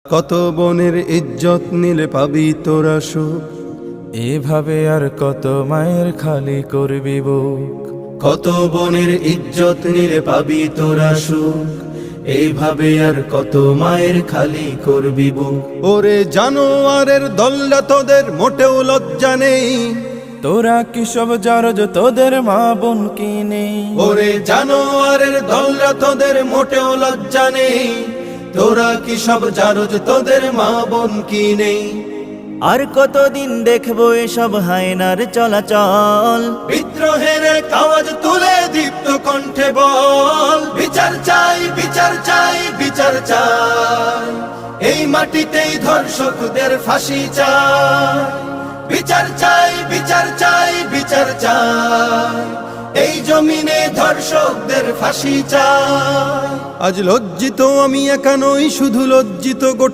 কত বোনের ইজ্জত নিলে পাবি তোরা সুখ, এভাবে আর কত মায়ের খালি করবি বুক। কত বোনের ইজ্জত নিলে পাবি তোরা সুখ, এইভাবে আর কত মায়ের খালি করবি বুক। ওরে জানোয়ারের দল্লা তোদের মোটেও লজ্জা নেই, তোরা কি সব জারজ তোদের মা বোন কি নেই? ওরে জানোয়ারের দল্লা তোদের মোটেও লজ্জা নেই, তোরা কি সব জারজ তোদের মা বোন কি নেই? আর কতদিন দেখবো এসব হায়নার চলাচল? বিদ্রোহের আওয়াজ তুলে দীপ্ত কণ্ঠে বল, বিচার চাই, বিচার চাই, বিচার চাই, এই মাটিতেই ধর্ষকদের ফাঁসি চাই। বিচার চাই, বিচার চাই, বিচার চাই, এই জমিনে ধর্ষকদের ফাঁসি চাই। আজ লজ্জিত আমি একা নই, শুধু লজ্জিত গোটা